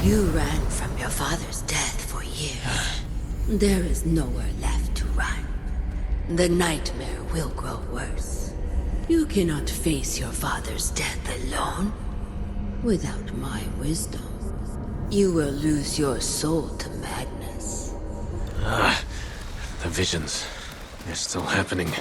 You ran from your father's death for years. There is nowhere left to run. The nightmare will grow worse. You cannot face your father's death alone. Without my wisdom, you will lose your soul to madness. The visions. They're still happening.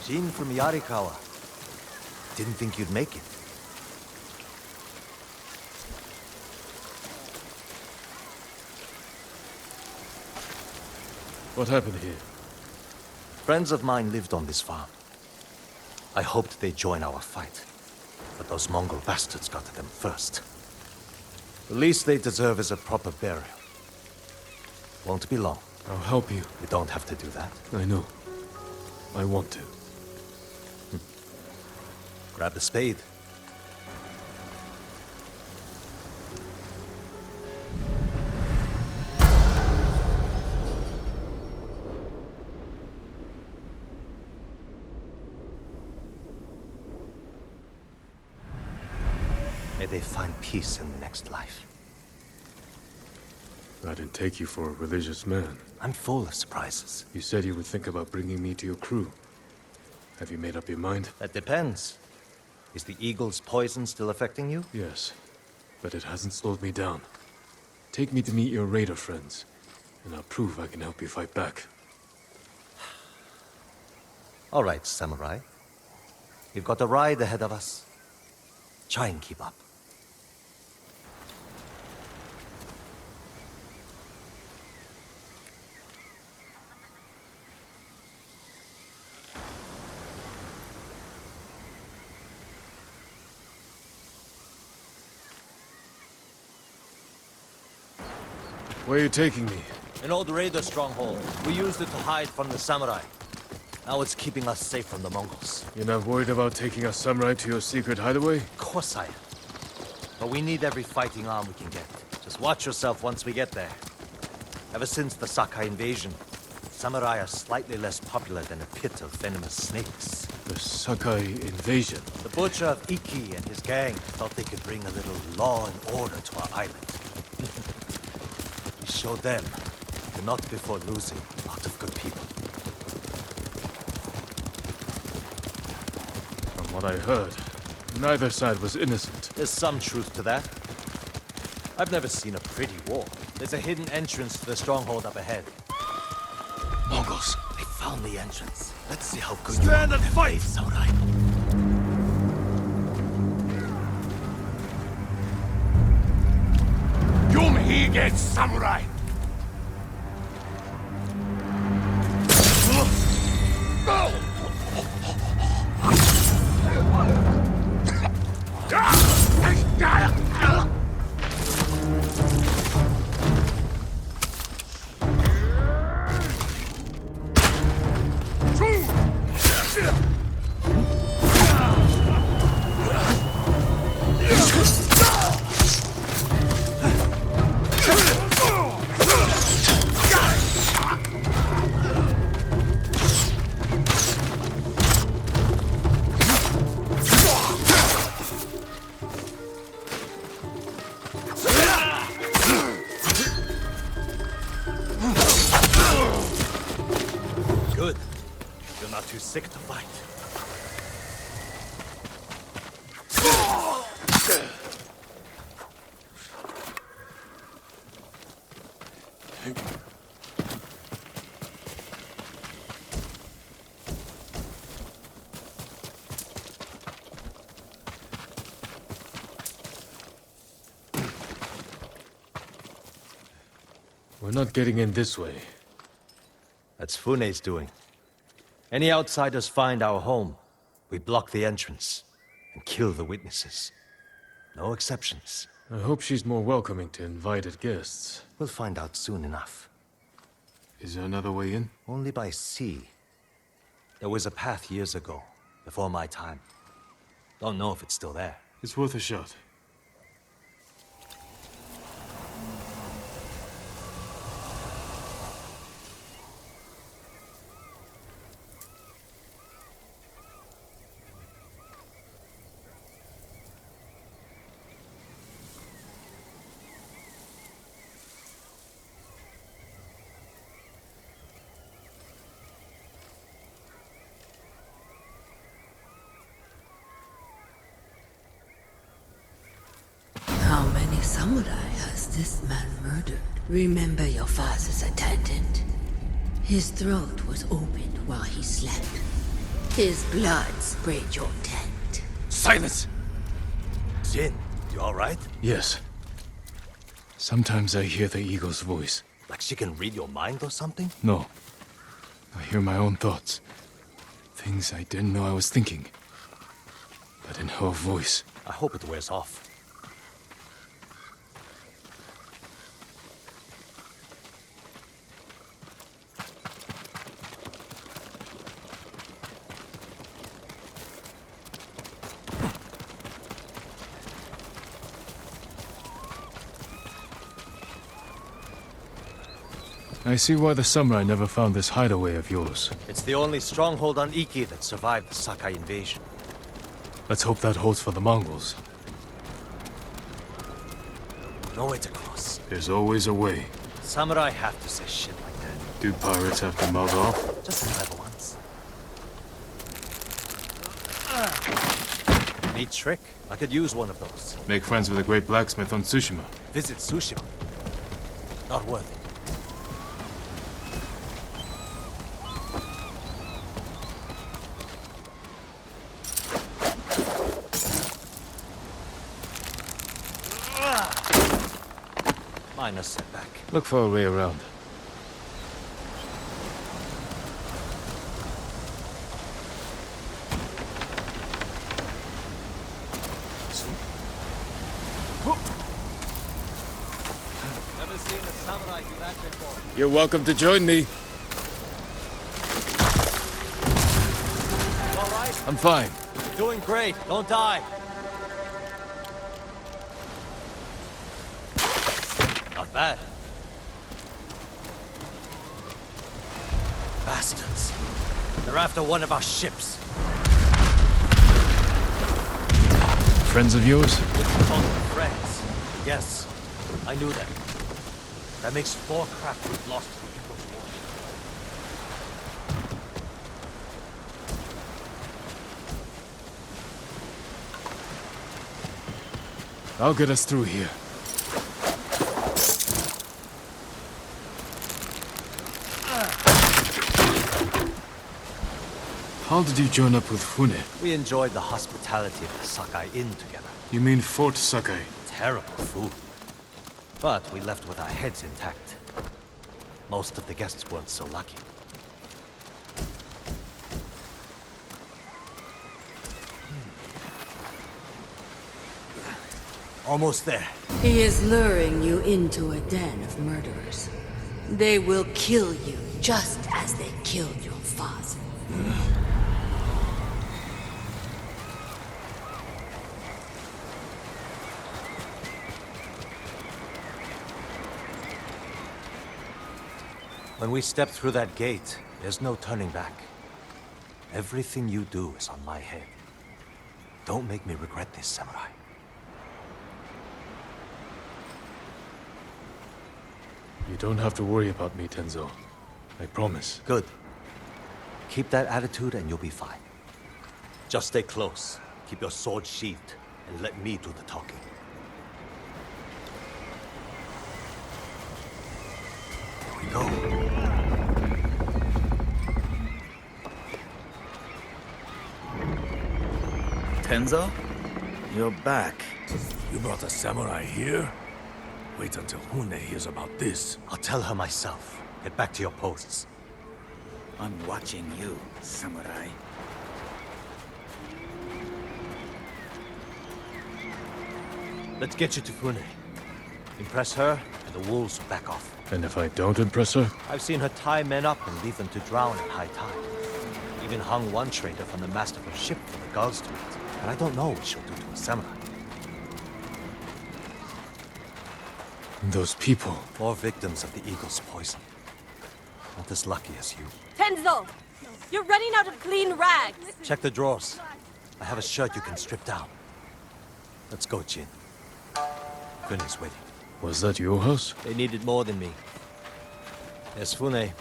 Jin from Yarikawa. Didn't think you'd make it. What happened here? Friends of mine lived on this farm. I hoped they'd join our fight, but those Mongol bastards got to them first. The least they deserve is a proper burial. Won't be long. I'll help you. You don't have to do that. I know. I want to. Grab the spade. May they find peace in the next life. I didn't take you for a religious man. I'm full of surprises. You said you would think about bringing me to your crew. Have you made up your mind? That depends. Is the eagle's poison still affecting you? Yes, but it hasn't slowed me down. Take me to meet your raider friends, and I'll prove I can help you fight back. All right, samurai. We've got a ride ahead of us. Try and keep up. Where are you taking me? An old raider stronghold. We used it to hide from the samurai. Now it's keeping us safe from the Mongols. You're not worried about taking a samurai to your secret hideaway? Of course I am. But we need every fighting arm we can get. Just watch yourself once we get there. Ever since the Sakai invasion, samurai are slightly less popular than a pit of venomous snakes. The Sakai invasion. The butcher of Iki and his gang thought they could bring a little law and order to our island. We showed them, but not before losing a lot of good people. From what I heard, neither side was innocent. There's some truth to that. I've never seen a pretty war. There's a hidden entrance to the stronghold up ahead. Mongols, they found the entrance. Let's see how good Stand and fight, samurai. Yumhige samurai. Good. You're not too sick to fight. We're not getting in this way. That's Fune's doing. Any outsiders find our home, we block the entrance and kill the witnesses. No exceptions. I hope she's more welcoming to invited guests. We'll find out soon enough. Is there another way in? Only by sea. There was a path years ago, before my time. Don't know if it's still there. It's worth a shot. How many samurai has this man murdered? Remember your father's attendant? His throat was opened while he slept. His blood sprayed your tent. Silence! Jin, you alright? Yes. Sometimes I hear the eagle's voice. Like she can read your mind or something? No. I hear my own thoughts. Things I didn't know I was thinking. But in her voice. I hope it wears off. I see why the samurai never found this hideaway of yours. It's the only stronghold on Iki that survived the Sakai invasion. Let's hope that holds for the Mongols. No way to cross. There's always a way. Samurai have to say shit like that. Do pirates have to mouth off? Just the clever ones. Neat trick. I could use one of those. Make friends with a great blacksmith on Tsushima. Visit Tsushima. Not worth it. Minor setback. Look for a way around. Never seen a samurai do that before. You're welcome to join me. You alright? I'm fine. Doing great. Don't die. Not bad. Bastards. They're after one of our ships. Friends of yours? Call them friends. Yes, I knew them. That makes 4 craft we've lost to the Eagle's War. I'll get us through here. How did you join up with Fune? We enjoyed the hospitality of the Sakai Inn together. You mean Fort Sakai? Terrible food. But we left with our heads intact. Most of the guests weren't so lucky. Almost there. He is luring you into a den of murderers. They will kill you just as they killed your father. When we step through that gate, there's no turning back. Everything you do is on my head. Don't make me regret this, samurai. You don't have to worry about me, Tenzo. I promise. Good. Keep that attitude and you'll be fine. Just stay close, keep your sword sheathed, and let me do the talking. Here we go. Tenzo? You're back. You brought a samurai here? Wait until Hune hears about this. I'll tell her myself. Get back to your posts. I'm watching you, samurai. Let's get you to Fune. Impress her, and the wolves will back off. And if I don't impress her? I've seen her tie men up and leave them to drown at high tide. Even hung one trader from the mast of her ship for the gulls to eat. And I don't know what she'll do to a samurai. Those people. More victims of the eagle's poison. Not as lucky as you. Tenzo! You're running out of clean rags! Check the drawers. I have a shirt you can strip down. Let's go, Jin. Fune's waiting. Was that your house? They needed more than me. There's Fune,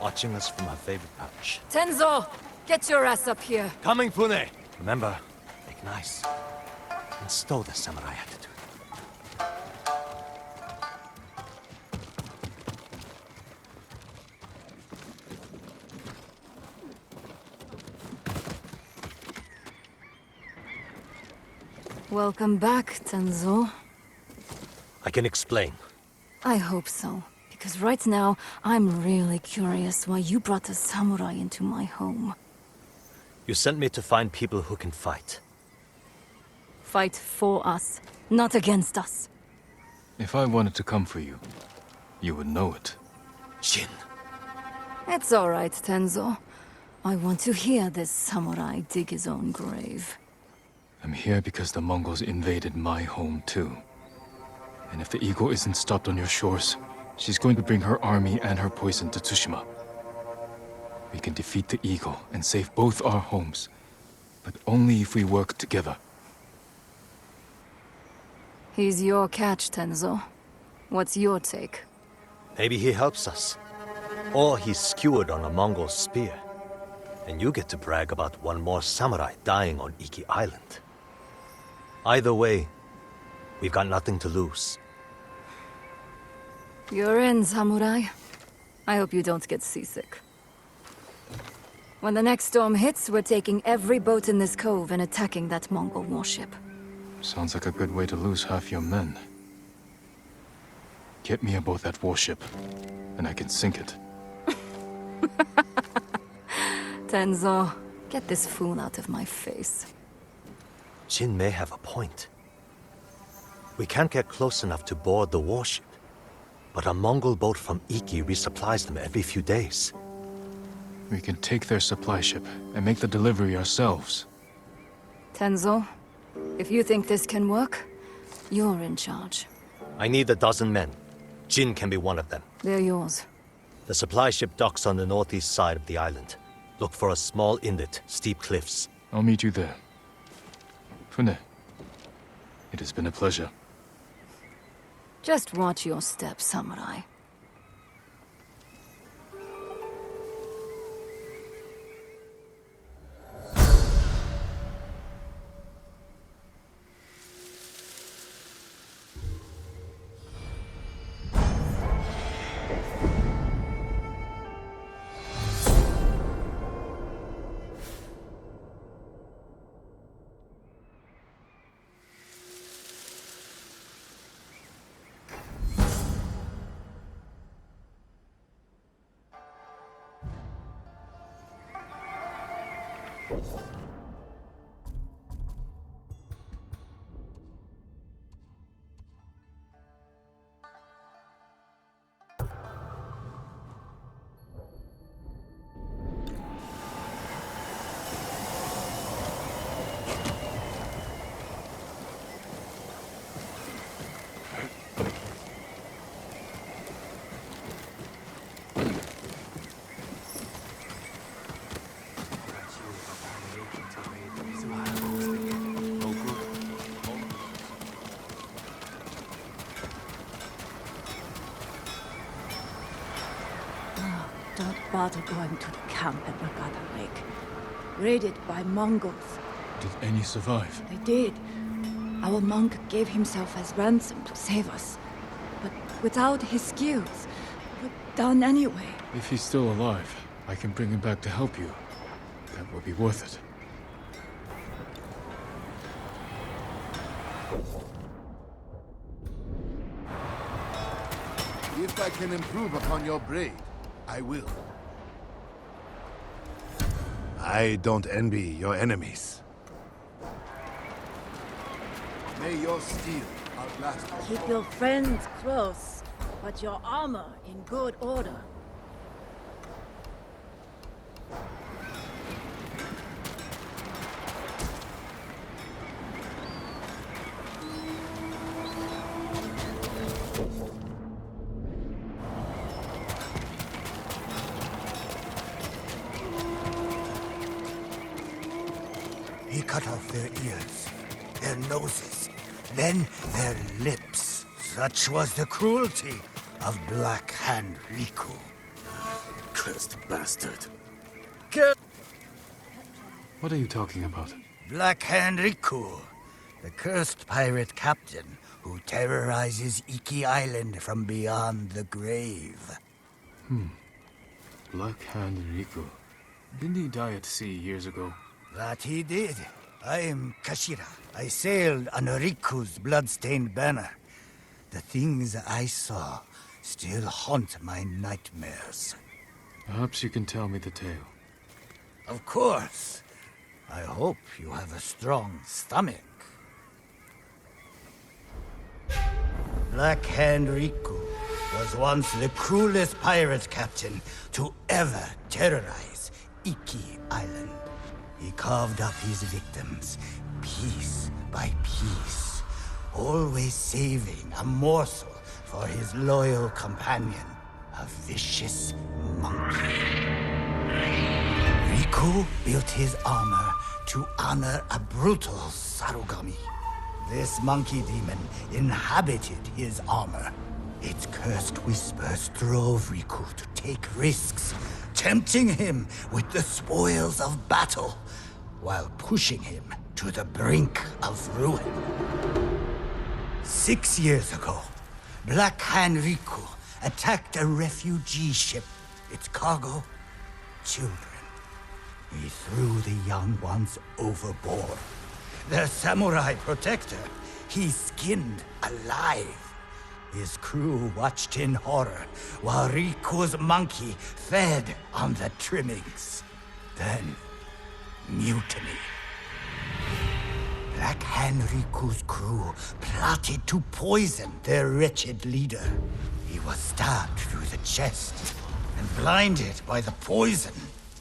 watching us from her favorite pouch. Tenzo! Get your ass up here! Coming, Fune! Remember, make nice. And stow the samurai attitude. Welcome back, Tenzo. I can explain. I hope so. Because right now, I'm really curious why you brought a samurai into my home. You sent me to find people who can fight. Fight for us, not against us. If I wanted to come for you, you would know it. Jin. It's all right, Tenzo. I want to hear this samurai dig his own grave. I'm here because the Mongols invaded my home too. And if the eagle isn't stopped on your shores, she's going to bring her army and her poison to Tsushima. We can defeat the eagle and save both our homes, but only if we work together. He's your catch, Tenzo. What's your take? Maybe he helps us. Or he's skewered on a Mongol spear. And you get to brag about one more samurai dying on Iki Island. Either way, we've got nothing to lose. You're in, samurai. I hope you don't get seasick. When the next storm hits, we're taking every boat in this cove and attacking that Mongol warship. Sounds like a good way to lose half your men. Get me aboard that warship, and I can sink it. Tenzo, get this fool out of my face. Jin may have a point. We can't get close enough to board the warship. But a Mongol boat from Iki resupplies them every few days. We can take their supply ship and make the delivery ourselves. Tenzo, if you think this can work, you're in charge. I need 12 men. Jin can be one of them. They're yours. The supply ship docks on the northeast side of the island. Look for a small inlet, steep cliffs. I'll meet you there. Fune, it has been a pleasure. Just watch your step, samurai. Don't bother going to the camp at Nagata Lake. Raided by Mongols. Did any survive? They did. Our monk gave himself as ransom to save us. But without his skills, we're done anyway. If he's still alive, I can bring him back to help you. That will be worth it. If I can improve upon your braid, I will. I don't envy your enemies. May your steel outlast your Keep your friends close, but your armor in good order. He cut off their ears, their noses, then their lips. Such was the cruelty of Black Hand RIKU. Cursed bastard. What are you talking about? Black Hand RIKU, the cursed pirate captain who terrorizes Iki Island from beyond the grave. Black Hand RIKU. Didn't he die at sea years ago? That he did. I am Kashira. I sailed on Riku's blood-stained banner. The things I saw still haunt my nightmares. Perhaps you can tell me the tale. Of course. I hope you have a strong stomach. Black Hand RIKU was once the cruelest pirate captain to ever terrorize Iki Island. He carved up his victims, piece by piece, always saving a morsel for his loyal companion, a vicious monkey. RIKU built his armor to honor a brutal Sarugami. This monkey demon inhabited his armor. Its cursed whispers drove RIKU to take risks, tempting him with the spoils of battle, while pushing him to the brink of ruin. 6 years ago, Black Hand RIKU attacked a refugee ship. Its cargo, children. He threw the young ones overboard. Their samurai protector, he skinned alive. His crew watched in horror while RIKU's monkey fed on the trimmings. Then, mutiny. Black Hand RIKU's crew plotted to poison their wretched leader. He was stabbed through the chest and blinded by the poison,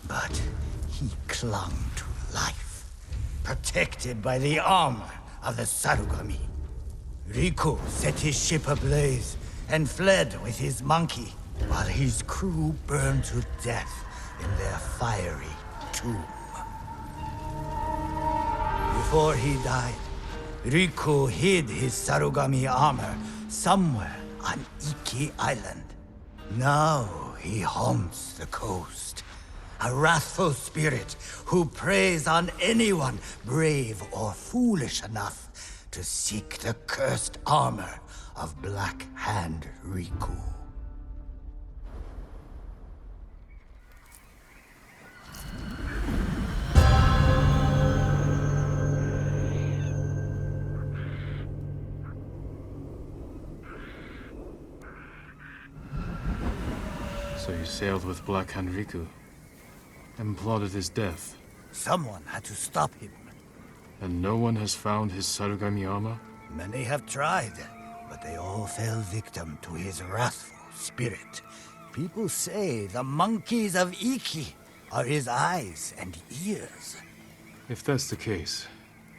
but he clung to life, protected by the armor of the Sarugami. RIKU set his ship ablaze and fled with his monkey, while his crew burned to death in their fiery tomb. Before he died, RIKU hid his Sarugami armor somewhere on Iki Island. Now he haunts the coast, a wrathful spirit who preys on anyone brave or foolish enough to seek the cursed armor of Black Hand RIKU. So you sailed with Black Hand RIKU and plotted his death. Someone had to stop him. And no one has found his Sarugami armor? Many have tried, but they all fell victim to his wrathful spirit. People say the monkeys of Iki are his eyes and ears. If that's the case,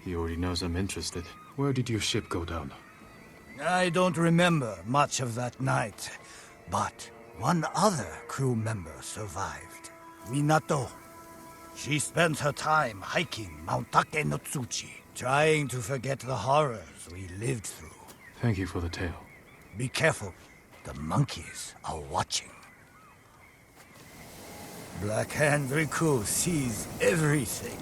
he already knows I'm interested. Where did your ship go down? I don't remember much of that night, but one other crew member survived. Minato. She spent her time hiking Mount Take no Tsuchi, trying to forget the horrors we lived through. Thank you for the tale. Be careful. The monkeys are watching. Black Hand RIKU sees everything.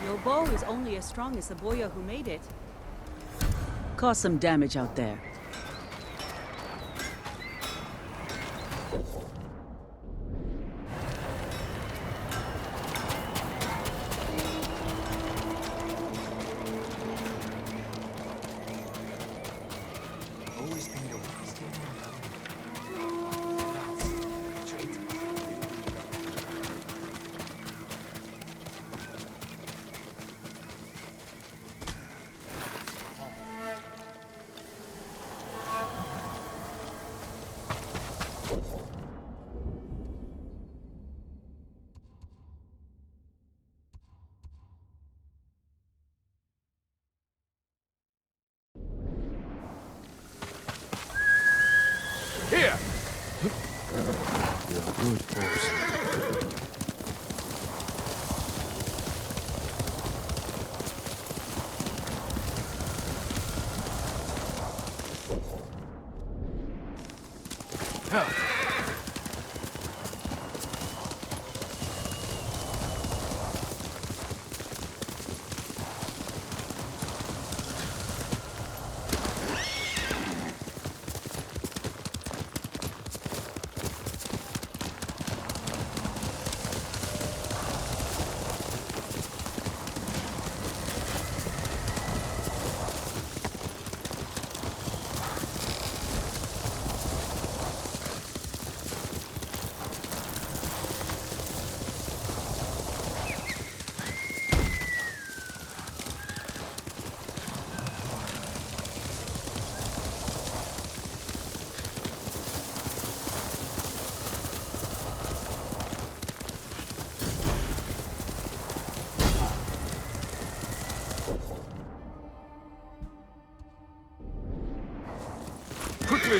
Your bow is only as strong as the boya who made it. Caused some damage out there.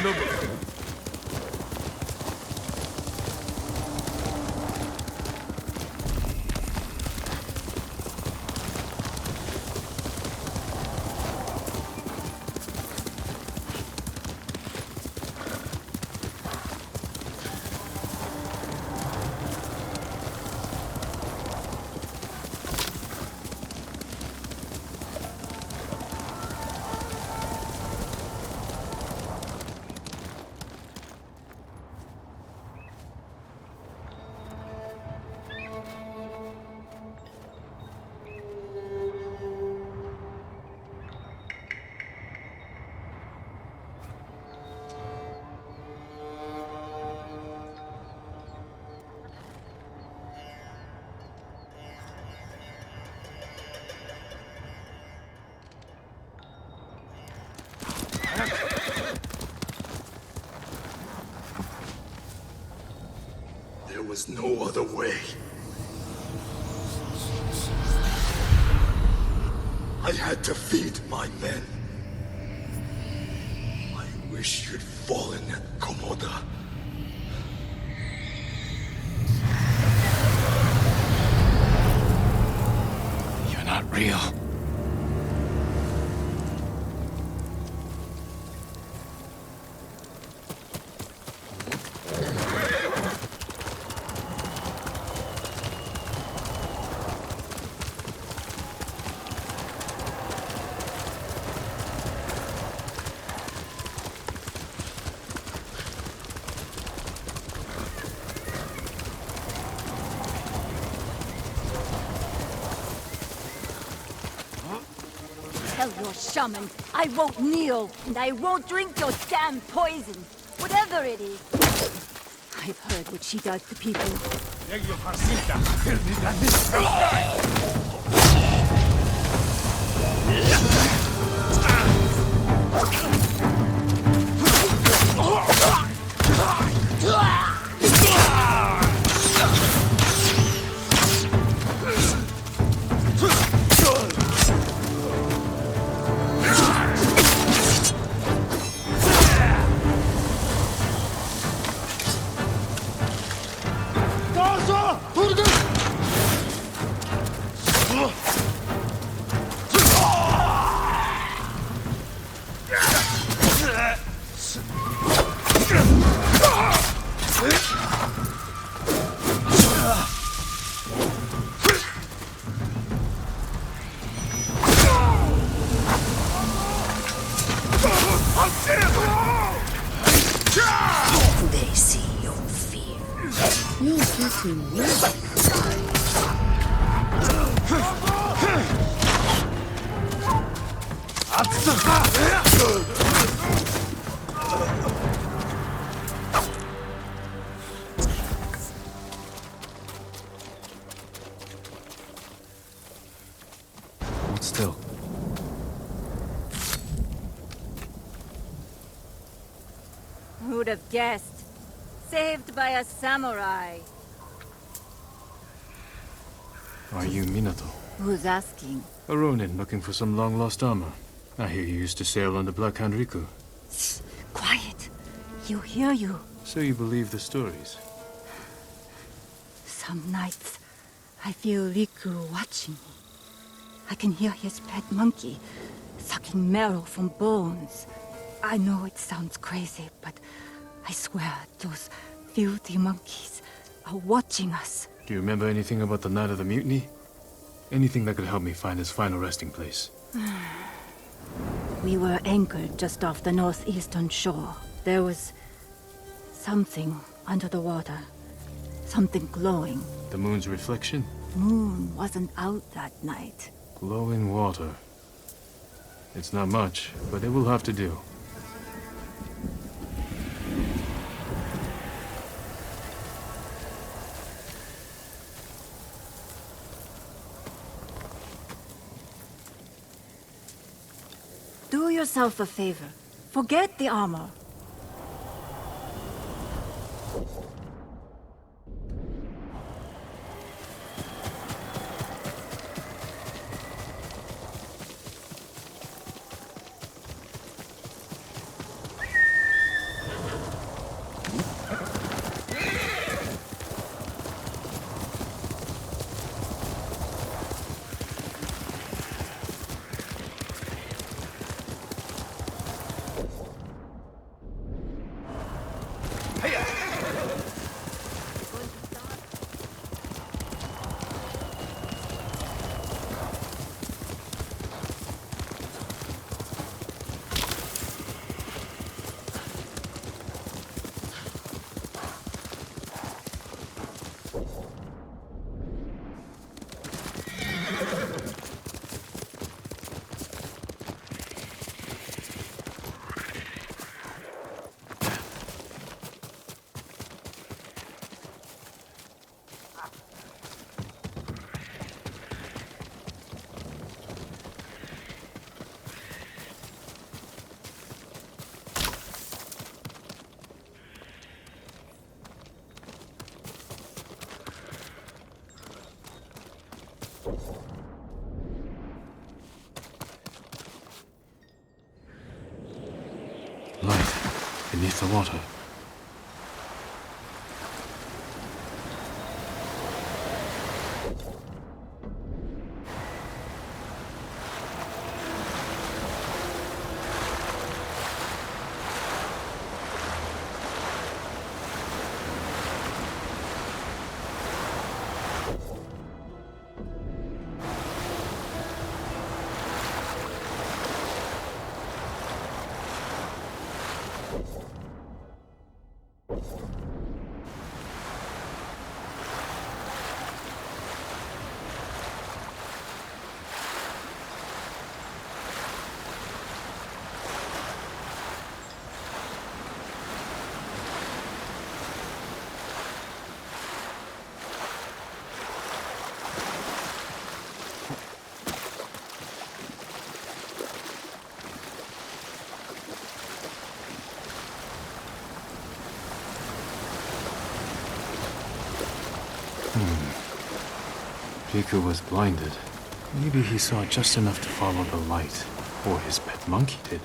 Yorinobu. There was no other way. I had to feed my men. I wish you'd fallen at Komoda. You're not real. Tell your shaman I won't kneel, and I won't drink your damn poison, whatever it is. I've heard what she does to people. They see your fear. You'll get him well. Hold still. Who'd have guessed? Saved by a samurai. Are you Minato? Who's asking? A Ronin looking for some long-lost armor. I hear you used to sail on the Black Hand RIKU. Quiet. You hear you. So you believe the stories? Some nights, I feel RIKU watching me. I can hear his pet monkey sucking marrow from bones. I know it sounds crazy, but I swear those filthy monkeys are watching us. Do you remember anything about the night of the mutiny? Anything that could help me find his final resting place? We were anchored just off the northeastern shore. There was something under the water. Something glowing. The moon's reflection? Moon wasn't out that night. Glowing water. It's not much, but it will have to do. Do yourself a favor. Forget the armor. Light beneath the water. RIKU was blinded. Maybe he saw just enough to follow the light, or his pet monkey did.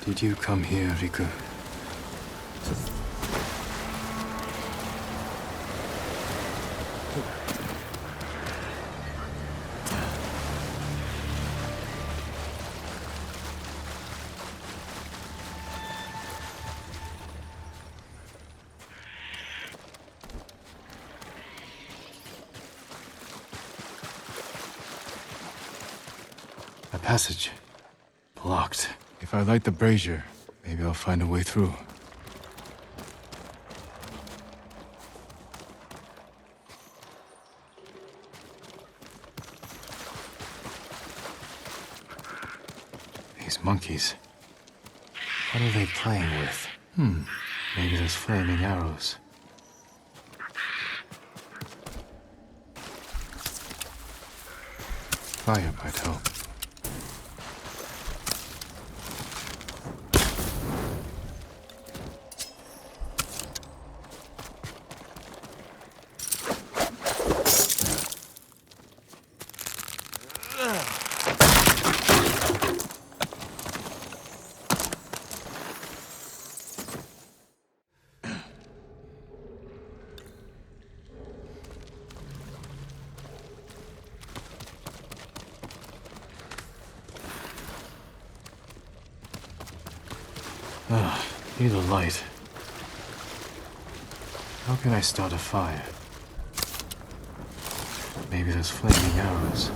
Did you come here, RIKU? A passage. Blocked. If I light the brazier, maybe I'll find a way through. These monkeys. What are they playing with? Maybe those flaming arrows. Fire might help. Need a light. How can I start a fire? Maybe those flaming arrows.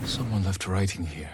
Someone left writing here.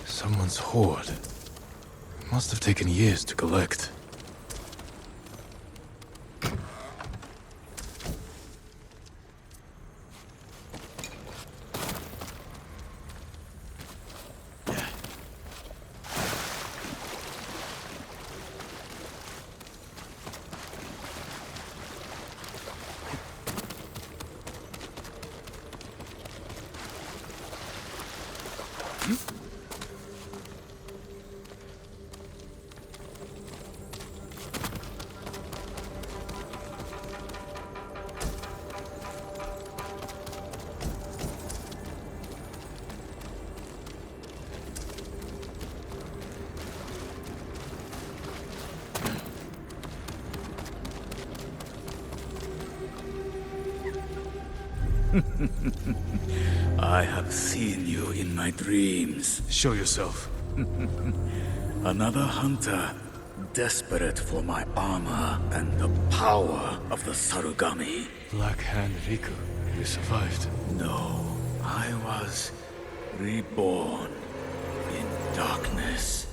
Someone's hoard. It must have taken years to collect. I have seen you in my dreams. Show yourself. Another hunter, desperate for my armor and the power of the Sarugami. Black Hand RIKU, you survived. No, I was reborn in darkness.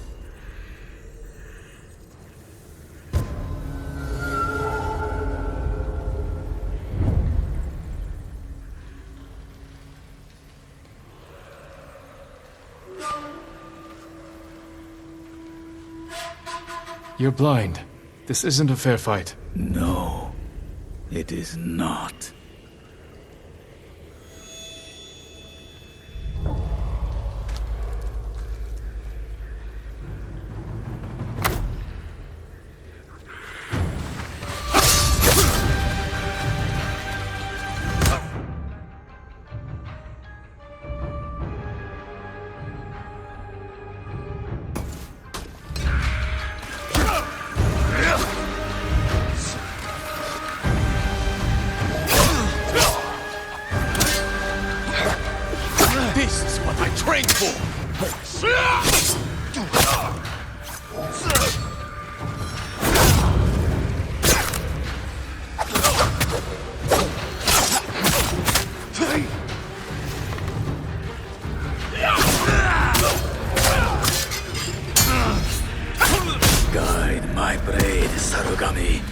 You're blind. This isn't a fair fight. No, it is not. This is what I trained for! Guide my blade, Sarugami.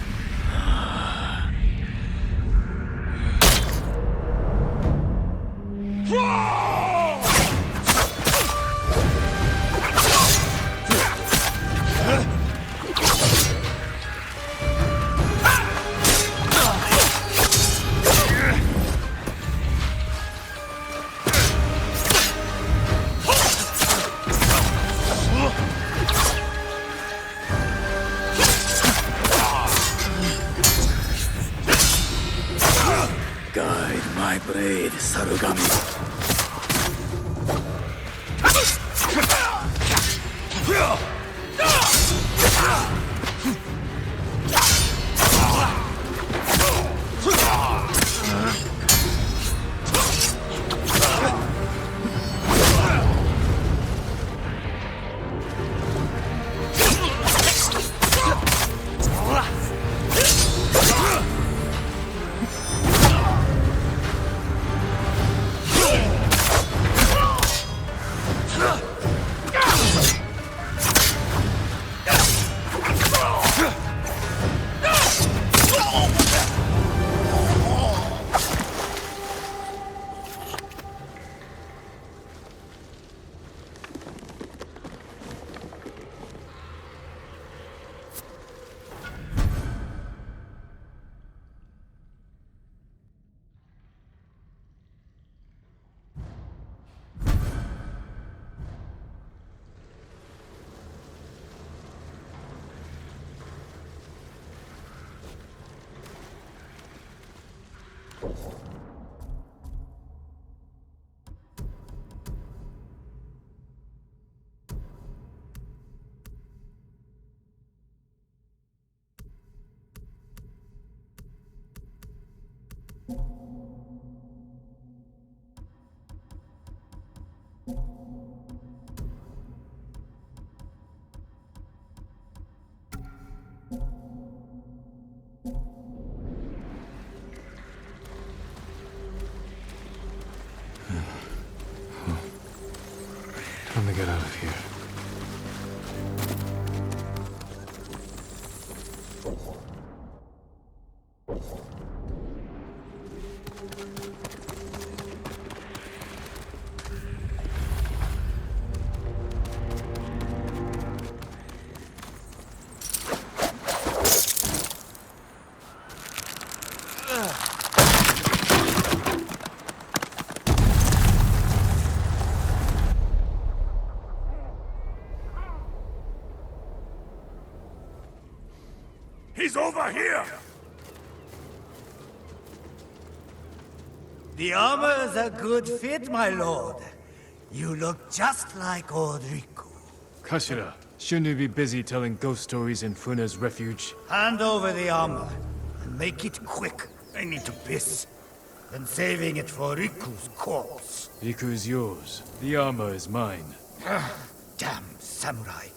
Time to get out of here. He's over here! The armor is a good fit, my lord. You look just like old RIKU. Kashira, shouldn't you be busy telling ghost stories in Funa's refuge? Hand over the armor, and make it quick. I need to piss. Then saving it for Riku's corpse. Riku's yours. The armor is mine. Damn samurai.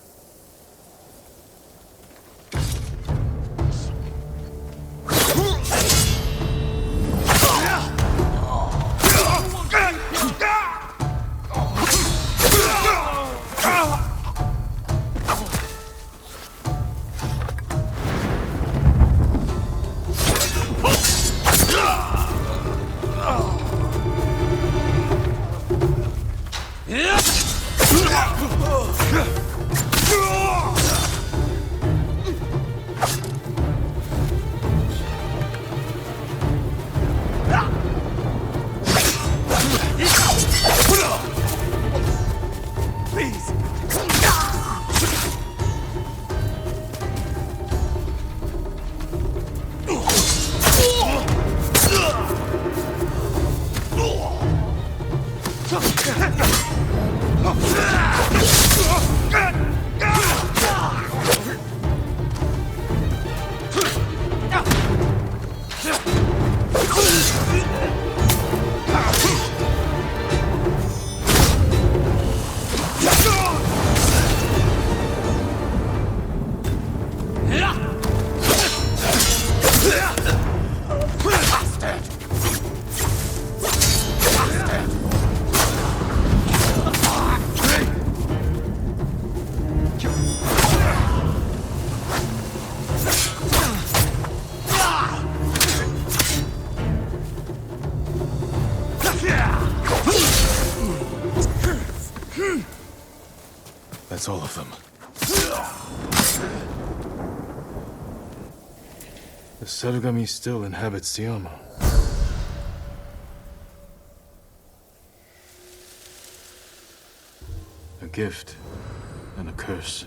That's all of them. The Sarugami still inhabits the armor. A gift and a curse.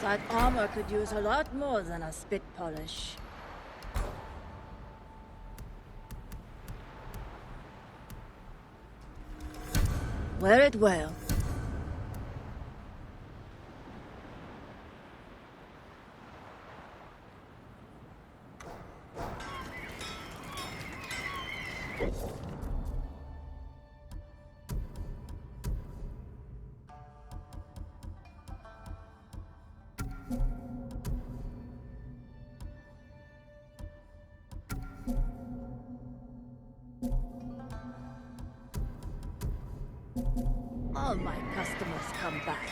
That armor could use a lot more than a spit polish. Wear it well. All my customers come back.